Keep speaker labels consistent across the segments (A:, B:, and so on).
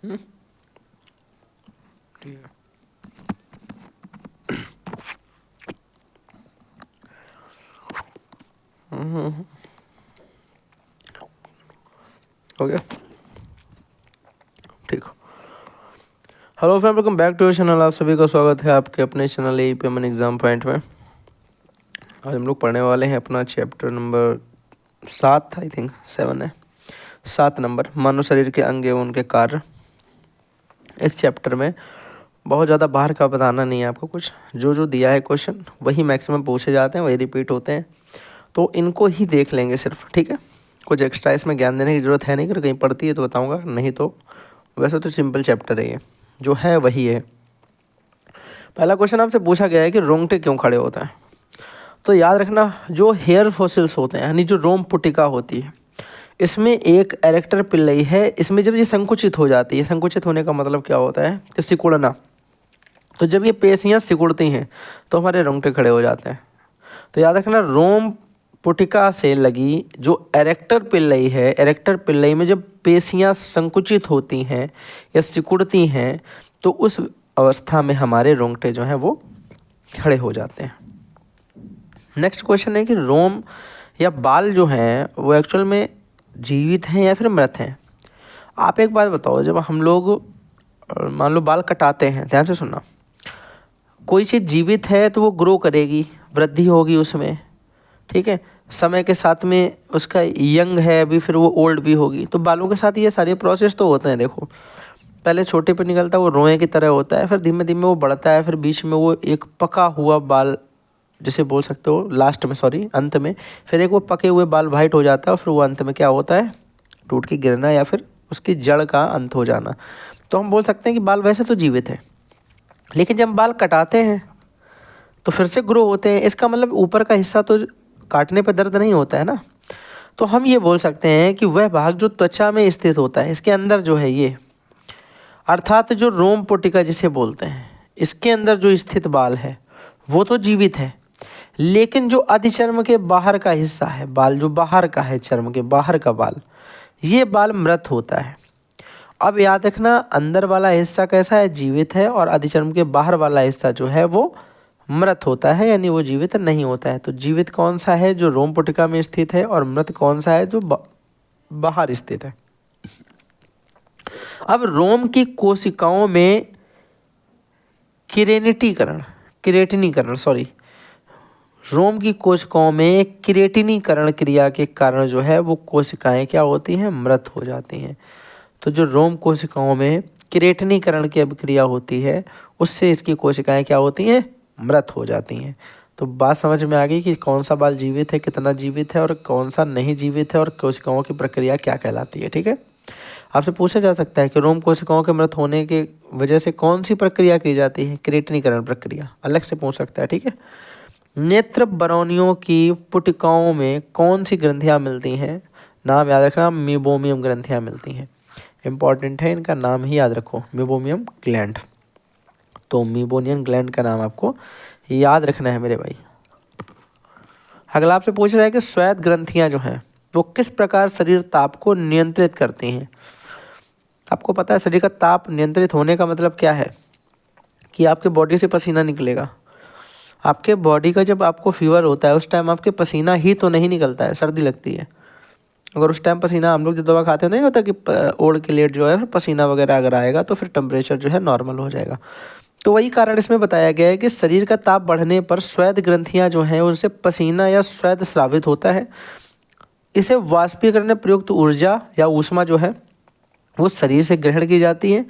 A: ठीक है। हो गया, ठीक। Hello friend, welcome back to your channel. आप सभी का स्वागत है आपके अपने चैनल ए पे मन एग्जाम पॉइंट में। आज हम लोग पढ़ने वाले हैं अपना चैप्टर नंबर 7, आई थिंक 7 है, 7 नंबर, मानव शरीर के अंग एवं उनके कार्य। इस चैप्टर में बहुत ज़्यादा बाहर का बताना नहीं है आपको, कुछ जो दिया है क्वेश्चन वही मैक्सिमम पूछे जाते हैं, वही रिपीट होते हैं, तो इनको ही देख लेंगे सिर्फ, ठीक है। कुछ एक्स्ट्रा इसमें ज्ञान देने की ज़रूरत है नहीं, अगर कहीं पढ़ती है तो बताऊंगा, नहीं तो वैसे तो सिंपल चैप्टर है ये, जो है वही है। पहला क्वेश्चन आपसे पूछा गया है कि रोंगटे क्यों खड़े होते हैं। तो याद रखना, जो हेयर फॉसिल्स होते हैं यानी जो रोम पुटिका होती है, इसमें एक एरेक्टर पिल्लई है। इसमें जब ये संकुचित हो जाती है, संकुचित होने का मतलब क्या होता है कि सिकुड़ना, तो जब ये पेशियाँ सिकुड़ती हैं तो हमारे रोंगटे खड़े हो जाते हैं। तो याद रखना, रोम पुटिका से लगी जो एरेक्टर पिल्लई है, एरेक्टर पिल्लई में जब पेशियाँ संकुचित होती हैं या सिकुड़ती हैं तो उस अवस्था में हमारे रोंगटे जो हैं वो खड़े हो जाते हैं। नेक्स्ट क्वेश्चन है कि रोम या बाल जो हैं वो एक्चुअल में जीवित हैं या फिर मृत हैं। आप एक बात बताओ, जब हम लोग मान लो बाल कटाते हैं, ध्यान से सुनना, कोई चीज़ जीवित है तो वो ग्रो करेगी, वृद्धि होगी उसमें, ठीक है। समय के साथ में उसका यंग है अभी, फिर वो ओल्ड भी होगी। तो बालों के साथ ये सारे प्रोसेस तो होते हैं। देखो, पहले छोटे पे निकलता है, वो रोए की तरह होता है, फिर धीमे धीमे वो बढ़ता है, फिर बीच में वो एक पका हुआ बाल जिसे बोल सकते हो, लास्ट में सॉरी अंत में फिर एक वो पके हुए बाल वाइट हो जाता है, और फिर वो अंत में क्या होता है, टूट के गिरना या फिर उसकी जड़ का अंत हो जाना। तो हम बोल सकते हैं कि बाल वैसे तो जीवित है, लेकिन जब हम बाल कटाते हैं तो फिर से ग्रो होते हैं। इसका मतलब ऊपर का हिस्सा तो काटने पर दर्द नहीं होता है ना। तो हम ये बोल सकते हैं कि वह भाग जो त्वचा में स्थित होता है, इसके अंदर जो है ये, अर्थात जो रोम पुटिका जिसे बोलते हैं, इसके अंदर जो स्थित बाल है वो तो जीवित है, लेकिन जो अधिचर्म के बाहर का हिस्सा है, बाल जो बाहर का है, चर्म के बाहर का बाल, ये बाल मृत होता है। अब याद रखना, अंदर वाला हिस्सा कैसा है, जीवित है, और अधिचर्म के बाहर वाला हिस्सा जो है वो मृत होता है, यानी वो जीवित नहीं होता है। तो जीवित कौन सा है, जो रोम पुटिका में स्थित है, और मृत कौन सा है, जो बाहर स्थित है। अब रोम की कोशिकाओं में रोम की कोशिकाओं में किरेटिनीकरण क्रिया के कारण जो है वो कोशिकाएं क्या होती हैं, मृत हो जाती हैं। तो जो रोम कोशिकाओं में किरेटिनीकरण की अभिक्रिया होती है, उससे इसकी कोशिकाएं क्या होती हैं, मृत हो जाती हैं। तो बात समझ में आ गई कि कौन सा बाल जीवित है, कितना जीवित है, और कौन सा नहीं जीवित है, और कोशिकाओं की प्रक्रिया क्या कहलाती है, ठीक है। आपसे पूछा जा सकता है कि रोम कोशिकाओं के मृत होने की वजह से कौन सी प्रक्रिया की जाती है, किरेटिनीकरण प्रक्रिया, अलग से पूछ सकता है, ठीक है। नेत्र बरौनियों की पुटिकाओं में कौन सी ग्रंथियां मिलती हैं, नाम याद रखना, मीबोमियम ग्रंथियां मिलती हैं। इंपॉर्टेंट है, इनका नाम ही याद रखो, मीबोमियम ग्लैंड। तो मीबोनियन ग्लैंड का नाम आपको याद रखना है मेरे भाई। अगला आपसे पूछ रहा है कि श्वेत ग्रंथियां जो हैं वो किस प्रकार शरीर ताप को नियंत्रित करती हैं। आपको पता है शरीर का ताप नियंत्रित होने का मतलब क्या है, कि आपके बॉडी से पसीना निकलेगा। आपके बॉडी का जब आपको फीवर होता है उस टाइम आपके पसीना ही तो नहीं निकलता है, सर्दी लगती है। अगर उस टाइम पसीना, हम लोग जो दवा खाते हैं नहीं होता कि ओढ़ के लेट जो है फिर पसीना वगैरह अगर आएगा तो फिर टेम्परेचर जो है नॉर्मल हो जाएगा। तो वही कारण इसमें बताया गया है कि शरीर का ताप बढ़ने पर श्वेत ग्रंथियां जो हैं उनसे पसीना या श्वेत स्रावित होता है। इसे वाष्पीकरण में प्रयुक्त ऊर्जा या ऊष्मा जो है वो शरीर से ग्रहण की जाती है,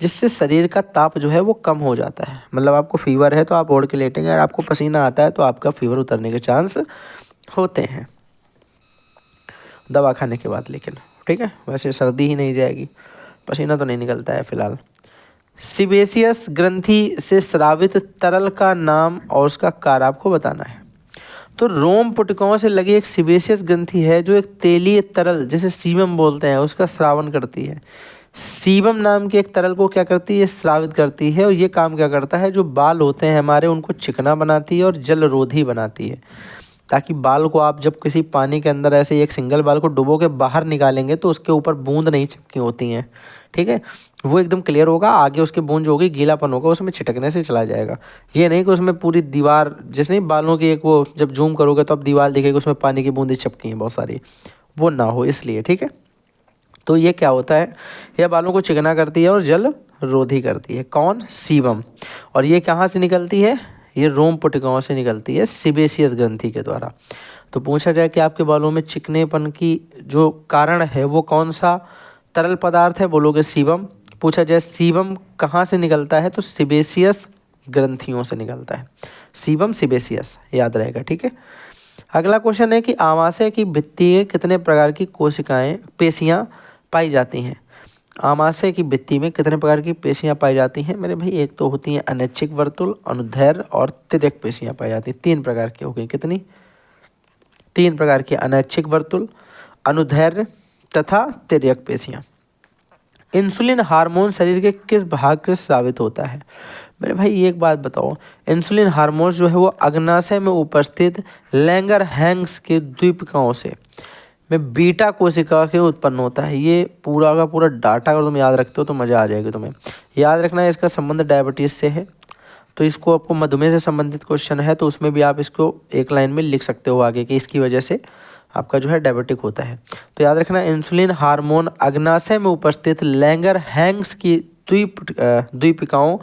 A: जिससे शरीर का ताप जो है वो कम हो जाता है। मतलब आपको फीवर है तो आप ओढ़ के लेटेंगे, और आपको पसीना आता है तो आपका फीवर उतरने के चांस होते हैं दवा खाने के बाद, लेकिन ठीक है, वैसे सर्दी ही नहीं जाएगी, पसीना तो नहीं निकलता है फिलहाल। सीबेसियस ग्रंथि से स्रावित तरल का नाम और उसका कार्य आपको बताना है। तो रोम पुटिकाओं से लगी एक सीबेसियस ग्रंथि है जो एक तेलीय तरल, जैसे सीबम बोलते हैं, उसका स्रावन करती है। सीबम नाम के एक तरल को क्या करती है, स्रावित करती है, और ये काम क्या करता है, जो बाल होते हैं हमारे उनको चिकना बनाती है और जलरोधी बनाती है, ताकि बाल को आप जब किसी पानी के अंदर ऐसे एक सिंगल बाल को डुबो के बाहर निकालेंगे तो उसके ऊपर बूंद नहीं चिपकी होती हैं, ठीक है, वो एकदम क्लियर होगा, आगे उसकी बूंद जो होगी गीलापन होगा उसमें छिटकने से चला जाएगा। ये नहीं कि उसमें पूरी दीवार, जैसे नहीं बालों की एक वो जब जूम करोगे तो अब दीवार दिखेगी उसमें पानी की बूंदें चिपकी हैं बहुत सारी, वो ना हो इसलिए, ठीक है। तो ये क्या होता है, यह बालों को चिकना करती है और जल रोधी करती है। कौन? सीबम। और ये कहाँ से निकलती है? ये रोम पुटिकाओं से निकलती है, सीबेसियस ग्रंथि के द्वारा। तो पूछा जाए कि आपके बालों में चिकनेपन की जो कारण है वो कौन सा तरल पदार्थ है, बोलोगे सीबम। पूछा जाए सीबम कहाँ से निकलता है, तो सीबेसियस ग्रंथियों से निकलता है। सीबम सीबेसियस याद रहेगा, ठीक है। अगला क्वेश्चन है कि आमाशय की भित्ति में कितने प्रकार की कोशिकाएं पेशियां पाई जाती हैं। आमाशय की भित्ति में कितने प्रकार की पेशियां पाई जाती हैं मेरे भाई? एक तो होती हैं अनैच्छिक वर्तुल, अनुदैर्घ्य और तिर्यक पेशियां पाई जाती हैं। 3 प्रकार की हो गई, कितनी? 3 प्रकार की, अनैच्छिक वर्तुल, अनुदैर्घ्य तथा तिर्यक पेशियां। इंसुलिन हार्मोन शरीर के किस भाग से स्रावित होता है मेरे भाई? एक बात बताओ, इंसुलिन हार्मोन जो है वो अग्नाशय में उपस्थित लैंगरहैंस के द्वीपिकाओं से में बीटा कोशिका के उत्पन्न होता है। ये पूरा का पूरा डाटा अगर तुम याद रखते हो तो मज़ा आ जाएगी तुम्हें। याद रखना है इसका संबंध डायबिटीज़ से है, तो इसको आपको मधुमेह से संबंधित क्वेश्चन है तो उसमें भी आप इसको एक लाइन में लिख सकते हो आगे कि इसकी वजह से आपका जो है डायबिटिक होता है। तो याद रखना, इंसुलिन हार्मोन अग्नाशय में उपस्थित लैंगरहैंस की द्वीपिकाओं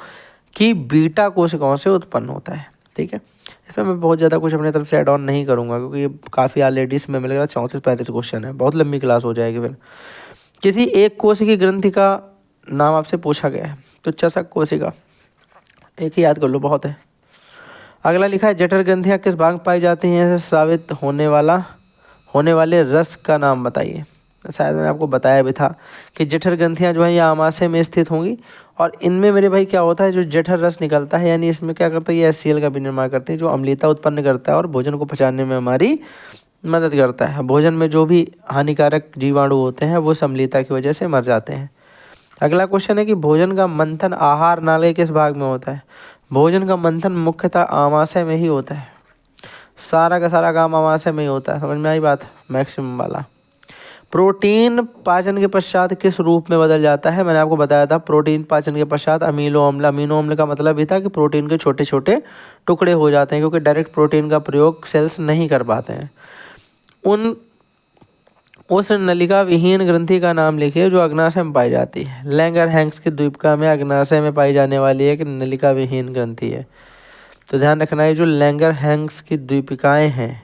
A: की बीटा कोशिकाओं से उत्पन्न होता है, ठीक है। इसमें मैं बहुत ज़्यादा कुछ अपनी तरफ से ऐड ऑन नहीं करूँगा क्योंकि ये काफ़ी ऑलरेडी इसमें मिल रहा 34-35 क्वेश्चन है, बहुत लंबी क्लास हो जाएगी फिर। किसी एक कोशिकी ग्रंथि का नाम आपसे पूछा गया है, तो चषक कोशिका, एक ही याद कर लो, बहुत है। अगला लिखा है जठर ग्रंथियाँ किस भाग में पाई जाती हैं, ऐसे स्रावित होने वाले रस का नाम बताइए। शायद मैंने आपको बताया भी था कि जठर ग्रंथियाँ जो है ये आमाशय में स्थित होंगी और इनमें मेरे भाई क्या होता है, जो जठर रस निकलता है यानी इसमें क्या करता है, ये HCl का भी निर्माण करते हैं जो अम्लता उत्पन्न करता है और भोजन को पचाने में हमारी मदद करता है। भोजन में जो भी हानिकारक जीवाणु होते हैं वो अम्लता की वजह से मर जाते हैं। अगला क्वेश्चन है कि भोजन का मंथन आहार नाल के किस भाग में होता है। भोजन का मंथन मुख्यतः आमाशय में ही होता है, सारा का सारा काम आमाशय में ही होता है, समझ में आई बात, मैक्सिमम वाला। प्रोटीन पाचन के पश्चात किस रूप में बदल जाता है, मैंने आपको बताया था प्रोटीन पाचन के पश्चात अमीनो अम्ल। अमीनो अम्ल का मतलब ये था कि प्रोटीन के छोटे छोटे टुकड़े हो जाते हैं क्योंकि डायरेक्ट प्रोटीन का प्रयोग सेल्स नहीं कर पाते हैं। उस नलिका विहीन ग्रंथि का नाम लिखिए जो अग्नाशय में पाई जाती है। लैंगरहैंस की द्वीपिका में अग्नाशय में पाई जाने वाली एक नलिका विहीन ग्रंथि है। तो ध्यान रखना है, जो लैंगरहैंस की द्वीपिकाएं हैं,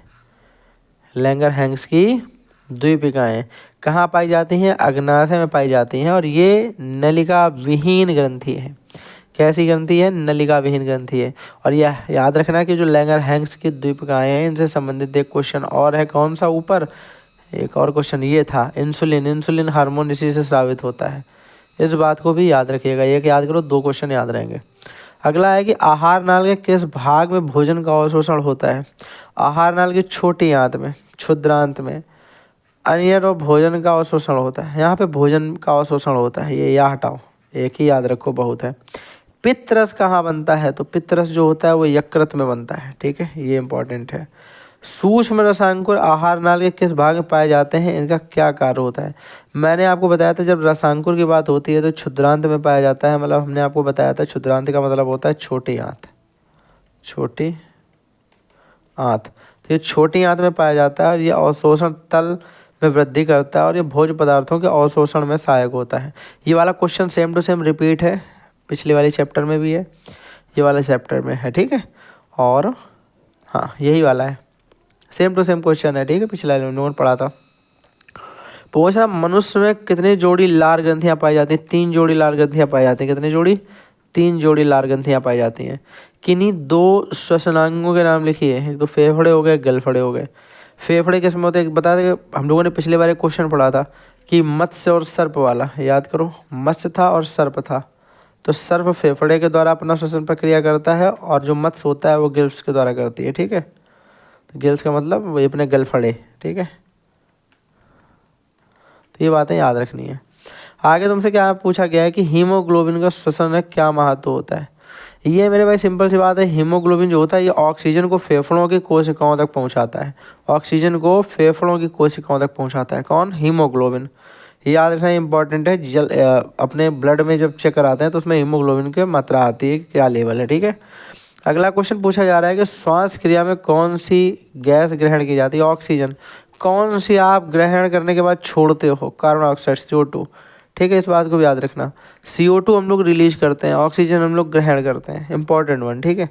A: लैंगरहैंस की द्वीपिकाएं कहाँ पाई जाती हैं? अग्नाशय में पाई जाती हैं और ये नलिका विहीन ग्रंथि है। कैसी ग्रंथि है? नलिका विहीन ग्रंथि है। और यह याद रखना कि जो लैंगरहैंस की द्वीपिकाएं हैं इनसे संबंधित एक क्वेश्चन और है, कौन सा? ऊपर एक और क्वेश्चन ये था, इंसुलिन हार्मोन इसी से स्रावित होता है। इस बात को भी याद रखिएगा, एक याद करो, 2 क्वेश्चन याद रहेंगे। अगला है कि आहार नाल के किस भाग में भोजन का अवशोषण होता है। आहार नाल की छोटी आंत में, क्षुद्रांत में अनियर और भोजन का अवशोषण होता है। यहाँ पे भोजन का अवशोषण होता है, ये या हटाओ, एक ही याद रखो, बहुत है। पित्तरस कहाँ बनता है? तो पित्तरस जो होता है वो यकृत में बनता है, ठीक है, ये इंपॉर्टेंट है। सूक्ष्म रसांकुर आहार नाल के किस भाग में पाए जाते हैं, इनका क्या कार्य होता है? मैंने आपको बताया था जब रसांकुर की बात होती है तो क्षुद्रांत में पाया जाता है, मतलब हमने आपको बताया था क्षुद्रांत का मतलब होता है छोटी आंत, छोटी आंत। तो ये छोटी आंत में पाया जाता है और ये अवशोषण तल में वृद्धि करता है और ये भोज्य पदार्थों के अवशोषण में सहायक होता है। ये वाला question same to same repeat है, पिछले वाले चैप्टर में भी है, ये वाले चैप्टर में है, ठीक है। और हाँ, यही वाला है, सेम टू सेम क्वेश्चन है, ठीक है, पिछले वाले नोट पढ़ा था। पूछ रहा मनुष्य में कितनी जोड़ी लार ग्रंथियाँ पाई जाती हैं? 3 जोड़ी लार ग्रंथियाँ पाई जाती हैं। कितनी जोड़ी? 3 जोड़ी लार ग्रंथियाँ पाई जाती हैं। किन्हीं 2 श्वसनांगों के नाम लिखिए। एक तो फेफड़े हो गए, गलफड़े हो गए। फेफड़े किसमें होते हैं बता दें, हम लोगों ने पिछले बार एक क्वेश्चन पढ़ा था कि मत्स्य और सर्प वाला, याद करो, मत्स्य था और सर्प था। तो सर्प फेफड़े के द्वारा अपना श्वसन प्रक्रिया करता है और जो मत्स्य होता है वो गिल्स के द्वारा करती है, ठीक है। तो गिल्स का मतलब वही अपने गलफड़े, ठीक है। तो ये बातें याद रखनी है। आगे तुमसे क्या पूछा गया है कि हीमोग्लोबिन का श्वसन में क्या महत्व होता है। ये मेरे भाई सिंपल सी बात है, हीमोग्लोबिन जो होता है ये ऑक्सीजन को फेफड़ों की कोशिकाओं तक पहुंचाता है। ऑक्सीजन को फेफड़ों की कोशिकाओं तक पहुंचाता है कौन? हीमोग्लोबिन। ये याद रखना इंपॉर्टेंट है। अपने ब्लड में जब चेक कराते हैं तो उसमें हीमोग्लोबिन की मात्रा आती है, क्या लेवल है, ठीक है। अगला क्वेश्चन पूछा जा रहा है कि श्वास क्रिया में कौन सी गैस ग्रहण की जाती है? ऑक्सीजन। कौन सी आप ग्रहण करने के बाद छोड़ते हो? कार्बन डाइऑक्साइड, CO2, ठीक है, इस बात को भी याद रखना। CO2 हम लोग रिलीज करते हैं, ऑक्सीजन हम लोग ग्रहण करते हैं, इंपॉर्टेंट वन, ठीक है।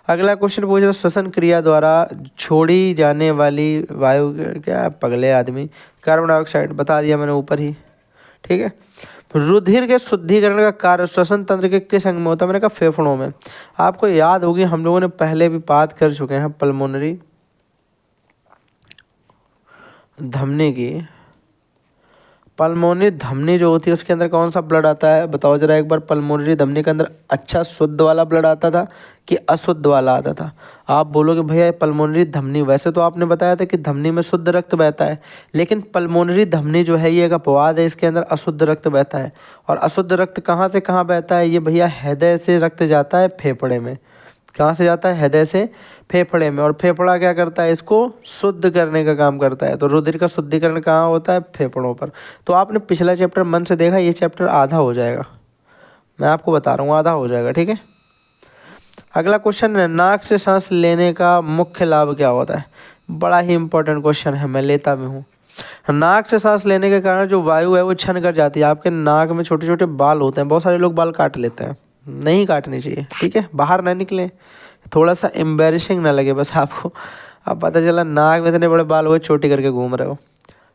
A: अगला क्वेश्चन पूछ रहा है श्वसन क्रिया द्वारा छोड़ी जाने वाली वायु, क्या पगले आदमी, कार्बन डाइऑक्साइड, बता दिया मैंने ऊपर ही, ठीक है। रुधिर के शुद्धिकरण का कार्य श्वसन तंत्र के किस अंग में होता है? मैंने कहा फेफड़ों में। आपको याद होगी हम लोगों ने पहले भी बात कर चुके हैं पल्मोनरी धमनी की। पल्मोनरी धमनी जो होती है उसके अंदर कौन सा ब्लड आता है? बताओ जरा एक बार। पल्मोनरी धमनी के अंदर अच्छा शुद्ध वाला ब्लड आता था कि अशुद्ध वाला आता था? आप बोलोगे भैया पल्मोनरी धमनी, वैसे तो आपने बताया था कि धमनी में शुद्ध रक्त बहता है, लेकिन पल्मोनरी धमनी जो है ये एक अपवाद है, इसके अंदर अशुद्ध रक्त बहता है। और अशुद्ध रक्त कहाँ से कहाँ बहता है? ये भैया हृदय से रक्त जाता है फेफड़े में। कहाँ से जाता है? हृदय से फेफड़े में। और फेफड़ा क्या करता है? इसको शुद्ध करने का काम करता है। तो रुधिर का शुद्धिकरण कहाँ होता है? फेफड़ों पर। तो आपने पिछला चैप्टर मन से देखा, ये चैप्टर आधा हो जाएगा, मैं आपको बता रहा हूँ, आधा हो जाएगा, ठीक है। अगला क्वेश्चन है नाक से सांस लेने का मुख्य लाभ क्या होता है? बड़ा ही इंपॉर्टेंट क्वेश्चन है, मैं लेता भी हूँ। नाक से सांस लेने के कारण जो वायु है वो छन कर जाती है। आपके नाक में छोटे छोटे बाल होते हैं, बहुत सारे लोग बाल काट लेते हैं, नहीं काटनी चाहिए, ठीक है, बाहर ना निकले, थोड़ा सा एम्बेरसिंग ना लगे बस आपको। अब पता चला नाक में इतने बड़े बाल हुए, चोटी करके घूम रहे हो,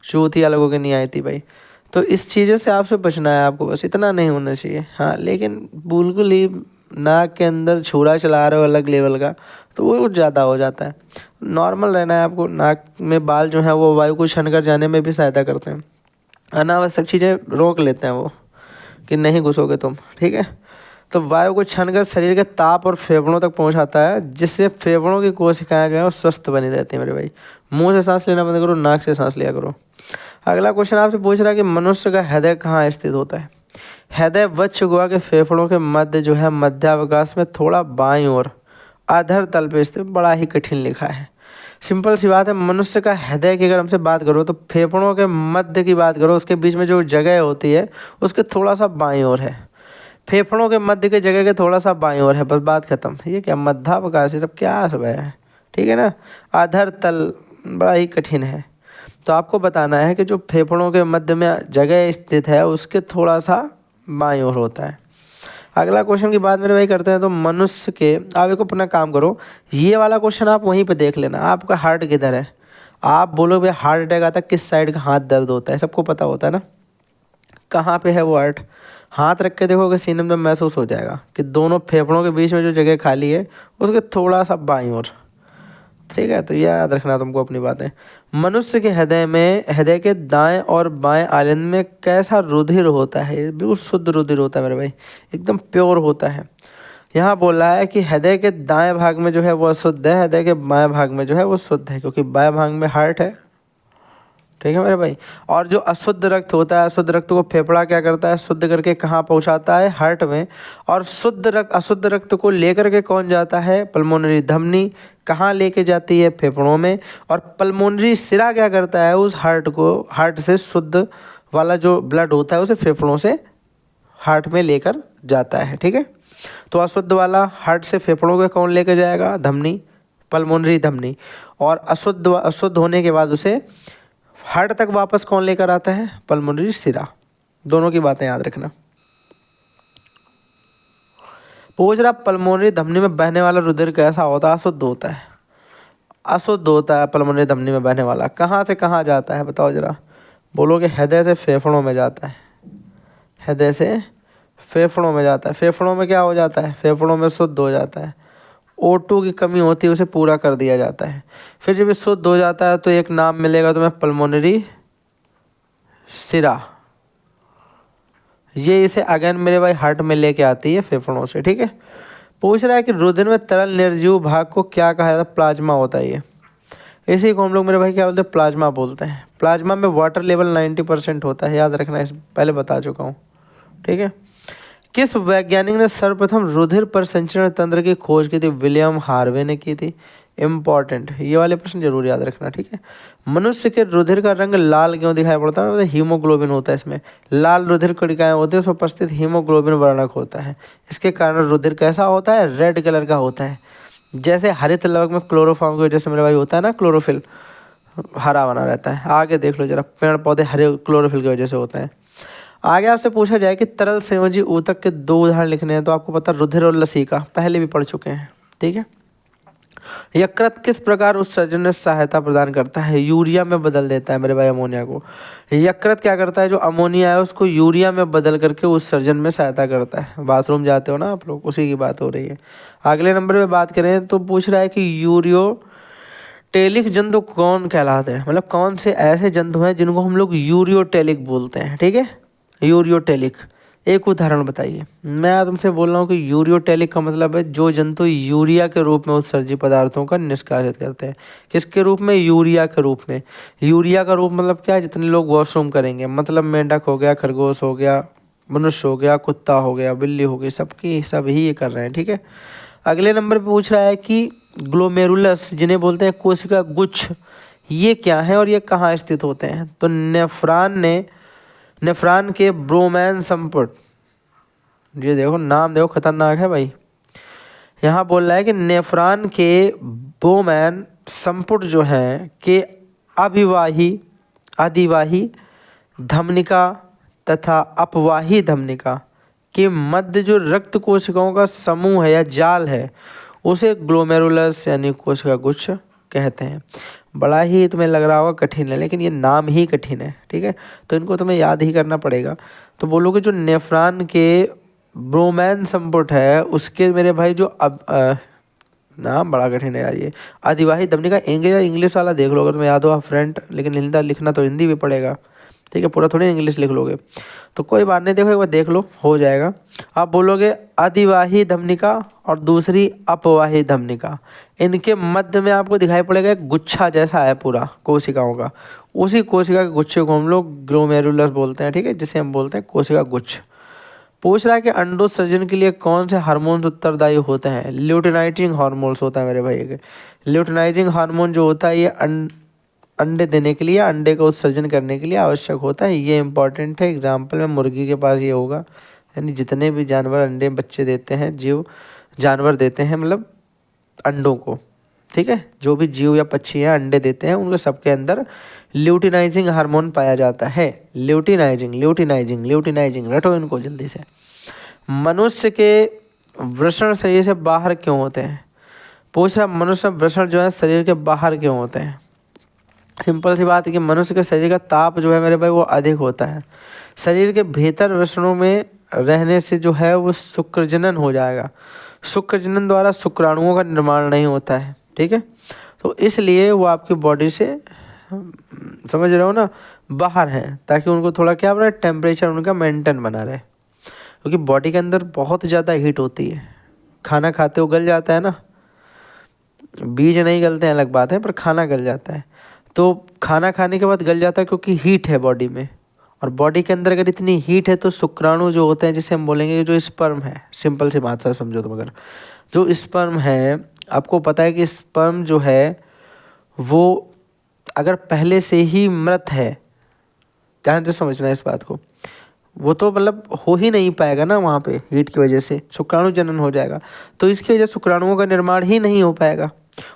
A: चूतिया लोगों की नहीं आई थी भाई। तो इस चीज़ों से आपसे बचना है आपको, बस इतना नहीं होना चाहिए। हाँ, लेकिन बिल्कुल ही नाक के अंदर छुरा चला रहे हो अलग लेवल का, तो वो ज़्यादा हो जाता है। नॉर्मल रहना है आपको। नाक में बाल जो हैं वो वायु को छन कर जाने में भी सहायता करते हैं, अनावश्यक चीज़ें रोक लेते हैं वो, कि नहीं घुसोगे तुम, ठीक है। तो वायु को छनकर शरीर के ताप और फेफड़ों तक पहुंचाता है, जिससे फेफड़ों की कोशिकाएं जो है वो स्वस्थ बनी रहती है मेरे भाई। मुंह से सांस लेना बंद करो, नाक से सांस लिया करो। अगला क्वेश्चन आपसे पूछ रहा है कि मनुष्य का हृदय कहाँ स्थित होता है? हृदय वक्ष गुहा के फेफड़ों के मध्य जो है, मध्यावकाश में थोड़ा बाईं ओर अधर तल पे स्थित। बड़ा ही कठिन लिखा है, सिंपल सी बात है। मनुष्य का हृदय की अगर हमसे बात करो तो फेफड़ों के मध्य की बात करो, उसके बीच में जो जगह होती है उसके थोड़ा सा बाईं ओर है। फेफड़ों के मध्य के जगह के थोड़ा सा बाईं ओर है, बस बात खत्म। ये क्या मध्यावकाश, ये सब क्या सब है, ठीक है ना। अधर तल बड़ा ही कठिन है, तो आपको बताना है कि जो फेफड़ों के मध्य में जगह स्थित है उसके थोड़ा सा बाईं ओर होता है। अगला क्वेश्चन की बात मेरे भाई करते हैं। तो मनुष्य के, आप एक अपना काम करो, ये वाला क्वेश्चन आप वहीं पे देख लेना, आपका हार्ट किधर है। आप बोलो भाई हार्ट अटैक आता है किस साइड का हाथ दर्द होता है, सबको पता होता है ना, कहाँ पे है वो हार्ट। हाथ रख के देखोगे सीने में महसूस हो जाएगा कि दोनों फेफड़ों के बीच में जो जगह खाली है उसके थोड़ा सा बाईं ओर, ठीक है। तो याद रखना तुमको अपनी बातें। मनुष्य के हृदय में, हृदय के दाएं और बाएं आलिंद में कैसा रुधिर होता है? बिल्कुल शुद्ध रुधिर होता है मेरे भाई, एकदम प्योर होता है। यहाँ बोला है कि हृदय के दाएं भाग में जो है वो अशुद्ध है, हृदय के बाएं भाग में जो है वो शुद्ध है, क्योंकि बाएं भाग में हार्ट है, ठीक है मेरे भाई। और जो अशुद्ध रक्त होता है, अशुद्ध रक्त को फेफड़ा क्या करता है? शुद्ध करके कहाँ पहुँचाता है? हार्ट में। और शुद्ध रक्त, अशुद्ध रक्त को लेकर के कौन जाता है? पल्मोनरी धमनी। कहाँ लेके जाती है? फेफड़ों में। और पल्मोनरी सिरा क्या करता है? उस हार्ट को, हार्ट से शुद्ध वाला जो ब्लड होता है उसे फेफड़ों से हार्ट में लेकर जाता है, ठीक है। तो अशुद्ध वाला हार्ट से फेफड़ों के कौन लेकर जाएगा? धमनी, पल्मोनरी धमनी। और अशुद्ध होने के बाद उसे हार्ट तक वापस कौन लेकर आता है? पल्मोनरी सिरा। दोनों की बातें याद रखना। पूछ रहा पल्मोनरी धमनी में बहने वाला रुधिर कैसा होता है? अशुद्ध होता है, अशुद्ध होता है पल्मोनरी धमनी में बहने वाला। कहाँ से कहाँ जाता है बताओ जरा। बोलोगे हृदय से फेफड़ों में जाता है, हृदय से फेफड़ों में जाता है। फेफड़ों में क्या हो जाता है? फेफड़ों में शुद्ध हो जाता है, O2 की कमी होती है उसे पूरा कर दिया जाता है। फिर जब ये शुद्ध हो जाता है तो एक नाम मिलेगा तुम्हें, पल्मोनरी सिरा। ये इसे अगेन मेरे भाई हार्ट में लेके आती है फेफड़ों से, ठीक है। पूछ रहा है कि रुधिर में तरल निर्जीव भाग को क्या कहा जाता है? प्लाज्मा होता है ये। इसी को हम लोग मेरे भाई क्या बोलते हैं? प्लाज्मा बोलते हैं। प्लाज्मा में वाटर लेवल 90% होता है, याद रखना, इस पहले बता चुका हूँ, ठीक है। किस वैज्ञानिक ने सर्वप्रथम रुधिर परिसंचरण तंत्र की खोज की थी? विलियम हार्वे ने की थी। इम्पॉर्टेंट, ये वाले प्रश्न जरूर याद रखना, ठीक है। मनुष्य के रुधिर का रंग लाल क्यों दिखाई पड़ता है? मतलब हीमोग्लोबिन होता है इसमें, लाल रुधिर कणिकाएं होती है, उसमें उपस्थित हीमोग्लोबिन वर्णक होता है। इसके कारण रुधिर कैसा होता है? रेड कलर का होता है। जैसे हरित लवक में क्लोरोफॉर्म की वजह से मेरे भाई होता है ना क्लोरोफिल, हरा बना रहता है। आगे देख लो जरा, पेड़ पौधे हरे क्लोरोफिल की वजह से होते हैं। आगे आपसे पूछा जाए कि तरल संयोजी ऊतक के 2 उदाहरण लिखने हैं, तो आपको पता रुधिर और लसीका, पहले भी पढ़ चुके हैं, ठीक है। यकृत किस प्रकार उत्सर्जन में सहायता प्रदान करता है? यूरिया में बदल देता है मेरे भाई अमोनिया को। यकृत क्या करता है? जो अमोनिया है उसको यूरिया में बदल करके उत्सर्जन में सहायता करता है। बाथरूम जाते हो ना आप लोग, उसी की बात हो रही है। अगले नंबर पे बात करें तो पूछ रहा है कि यूरियोटेलिक जंतु कौन कहलाते हैं? मतलब कौन से ऐसे जंतु हैं जिनको हम लोग यूरियोटेलिक बोलते हैं, ठीक है। यूरियोटेलिक, एक उदाहरण बताइए। मैं तुमसे बोल रहा हूँ कि यूरियोटेलिक का मतलब है जो जंतु यूरिया के रूप में उत्सर्जित पदार्थों का निष्कासित करते हैं। किसके रूप में? यूरिया के रूप में। यूरिया का रूप मतलब क्या है? जितने लोग वॉशरूम करेंगे, मतलब मेंढक हो गया, खरगोश हो गया, मनुष्य हो गया, कुत्ता हो गया, बिल्ली हो गई, सबकी सब ही ये कर रहे हैं, ठीक है। अगले नंबर पे पूछ रहा है कि ग्लोमेरुलस, जिन्हें बोलते हैं कोशिका गुच्छ, ये क्या है और ये कहाँ स्थित होते हैं? तो नेफ्रॉन के ब्रोमैन संपुट, ये देखो नाम देखो खतरनाक है भाई। यहाँ बोल रहा है कि नेफ्रॉन के ब्रोमैन संपुट जो हैं के अधिवाही धमनिका तथा अपवाही धमनिका के मध्य जो रक्त कोशिकाओं का समूह है या जाल है, उसे ग्लोमेरुलस यानी कोशिका गुच्छ कहते हैं। बड़ा ही तुम्हें लग रहा होगा कठिन है, लेकिन ये नाम ही कठिन है, ठीक है। तो इनको तुम्हें याद ही करना पड़ेगा। तो बोलोगे जो नेफ्रॉन के ब्रोमैन संपुट है उसके मेरे भाई जो नाम बड़ा कठिन है यार ये, अधिवाही धमनिका। इंग्लिश वाला देख लो अगर तुम्हें याद हो फ्रेंड, लेकिन हिंदी लिखना तो हिंदी भी पड़ेगा, ठीक है। पूरा थोड़ी इंग्लिश लिख लोगे, तो कोई बात नहीं, देखो एक बार देख लो, हो जाएगा। आप बोलोगे अधिवाही धमनिका और दूसरी अपवाही धमनिका, इनके मध्य में आपको दिखाई पड़ेगा एक गुच्छा जैसा है पूरा कोशिकाओं का, उसी कोशिका के गुच्छे को हम लोग ग्लोमेरुलस बोलते हैं, ठीक है, जिसे हम बोलते हैं कोशिका गुच्छ। पूछ रहा है कि अंडोत्सर्जन के लिए कौन से हार्मोन्स उत्तरदायी होते हैं? ल्यूटिनाइजिंग हार्मोन्स होता है मेरे भाई। ल्यूटिनाइजिंग हार्मोन जो होता है ये अंडे देने के लिए, अंडे का उत्सर्जन करने के लिए आवश्यक होता है। ये इंपॉर्टेंट है, एग्जाम्पल में मुर्गी के पास ये होगा, यानी जितने भी जानवर अंडे बच्चे देते हैं, जीव जानवर देते हैं मतलब अंडों को, ठीक है, जो भी जीव या पक्षी हैं अंडे देते हैं उनके सबके अंदर ल्यूटिनाइजिंग हार्मोन पाया जाता है। ल्यूटिनाइजिंग रटो इनको जल्दी से। मनुष्य के वृषण शरीर से बाहर क्यों होते हैं? पूछ रहा मनुष्य वृषण जो है शरीर के बाहर क्यों होते हैं? सिंपल सी बात है कि मनुष्य के शरीर का ताप जो है मेरे भाई वो अधिक होता है। शरीर के भीतर वृषणों में रहने से जो है वो शुक्रजनन हो जाएगा। शुक्रजनन द्वारा शुक्राणुओं का निर्माण नहीं होता है, ठीक है। तो इसलिए वो आपकी बॉडी से, समझ रहे हो ना, बाहर हैं, ताकि उनको थोड़ा क्या बना, टेम्परेचर उनका मेंटेन बना रहे, क्योंकि बॉडी के अंदर बहुत ज़्यादा हीट होती है। खाना खाते हो गल जाता है ना, बीज नहीं गलते हैं अलग बात है, पर खाना गल जाता है। तो खाना खाने के बाद गल जाता है क्योंकि हीट है बॉडी में, और बॉडी के अंदर अगर इतनी हीट है तो शुक्राणु जो होते हैं, जिसे हम बोलेंगे जो स्पर्म है, सिंपल सी बात सर समझो तुम, अगर जो स्पर्म है, आपको पता है कि स्पर्म जो है वो अगर पहले से ही मृत है, ध्यान से समझना इस बात को, वो तो मतलब हो ही नहीं पाएगा ना, वहाँ पे हीट की वजह से शुक्राणु जनन हो जाएगा। तो इसकी वजह से शुक्राणुओं का निर्माण ही नहीं हो पाएगा,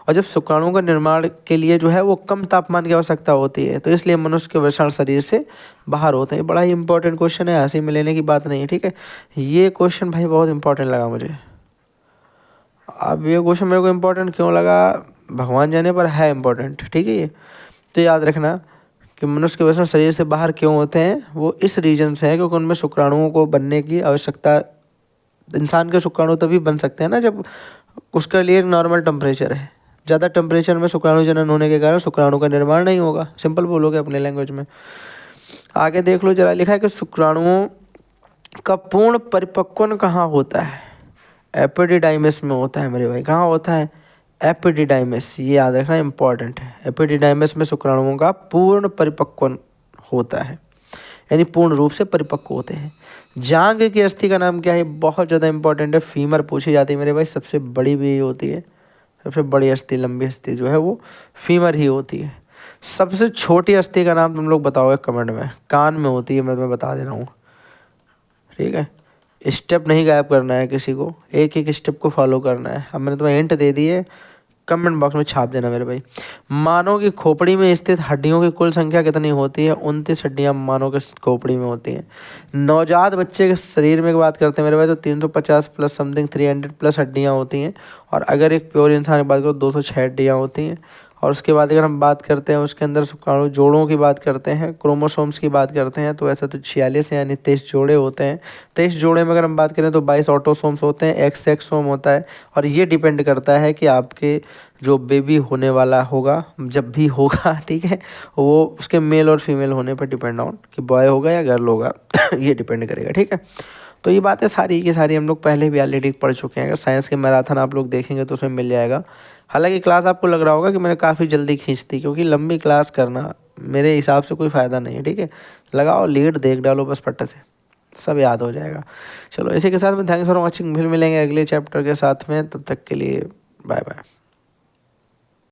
A: और जब शुक्राणुओं का निर्माण के लिए जो है वो कम तापमान की आवश्यकता होती है, तो इसलिए मनुष्य के वृषण शरीर से बाहर होते हैं। बड़ा ही इंपॉर्टेंट क्वेश्चन है, हंसी में लेने की बात नहीं है, ठीक है। ये क्वेश्चन भाई बहुत इंपॉर्टेंट लगा मुझे। अब ये क्वेश्चन मेरे को इम्पोर्टेंट क्यों लगा भगवान जाने, पर है इम्पोर्टेंट, ठीक है। ये तो याद रखना कि मनुष्य के वृषण शरीर से बाहर क्यों होते हैं, वो इस रीजन से है क्योंकि उनमें शुक्राणुओं को बनने की आवश्यकता, इंसान के शुक्राणु तभी बन सकते हैं ना जब उसके लिए नॉर्मल टेम्परेचर है। ज़्यादा टेम्परेचर में शुक्राणु जनन होने के कारण शुक्राणु का निर्माण नहीं होगा, सिंपल बोलोगे अपने लैंग्वेज में। आगे देख लो जरा, लिखा है कि शुक्राणुओं का पूर्ण परिपक्वन कहाँ होता है? एपिडिडाइमिस में होता है मेरे भाई। कहाँ होता है? एपिडिडाइमिस, ये याद रखना इंपॉर्टेंट है। एपिडिडाइमिस में शुक्राणुओं का पूर्ण परिपक्वन होता है, यानी पूर्ण रूप से परिपक्व होते हैं। जांघ की अस्थि का नाम क्या है? बहुत ज़्यादा इंपॉर्टेंट है, फीमर पूछी जाती है मेरे भाई, सबसे बड़ी भी होती है, सबसे बड़ी अस्थि, लंबी अस्थि जो है वो फीमर ही होती है। सबसे छोटी अस्थि का नाम तुम लोग बताओगे कमेंट में, कान में होती है, मैं तुम्हें बता दे रहा हूँ, ठीक है। स्टेप नहीं गायब करना है किसी को, एक एक स्टेप को फॉलो करना है। अब मैंने तुम्हें हिंट दे दी है, कमेंट बॉक्स में छाप देना मेरे भाई। मानव की खोपड़ी में स्थित हड्डियों की कुल संख्या कितनी होती है? 29 हड्डियां मानव के खोपड़ी में होती हैं। नवजात बच्चे के शरीर में की बात करते हैं मेरे भाई तो 350 प्लस समथिंग 300 प्लस हड्डियां होती हैं। और अगर एक प्योर इंसान की बात करो 206 हड्डियां होती हैं। और उसके बाद अगर हम बात करते हैं उसके अंदर जोड़ों की बात करते हैं, क्रोमोसोम्स की बात करते हैं, तो ऐसा तो 46 यानी 23 जोड़े होते हैं। 23 जोड़े में अगर हम बात करें तो 22 ऑटोसोम्स होते हैं, एक सेक्सोम होता है। और ये डिपेंड करता है कि आपके जो बेबी होने वाला होगा जब भी होगा, ठीक है, वो उसके मेल और फीमेल होने पर डिपेंड ऑन कि बॉय होगा या गर्ल होगा ये डिपेंड करेगा, ठीक है। तो ये बातें सारी की सारी हम लोग पहले भी ऑलरेडी पढ़ चुके हैं। अगर साइंस के मैराथन आप लोग देखेंगे तो उसमें मिल जाएगा। हालांकि क्लास आपको लग रहा होगा कि मैंने काफ़ी जल्दी खींच दी, क्योंकि लंबी क्लास करना मेरे हिसाब से कोई फ़ायदा नहीं है, ठीक है। लगाओ लीड, देख डालो बस पट्टे से, सब याद हो जाएगा। चलो इसी के साथ में थैंक्स फॉर वॉचिंग, फिर मिलेंगे अगले चैप्टर के साथ में, तब तक के लिए बाय बाय।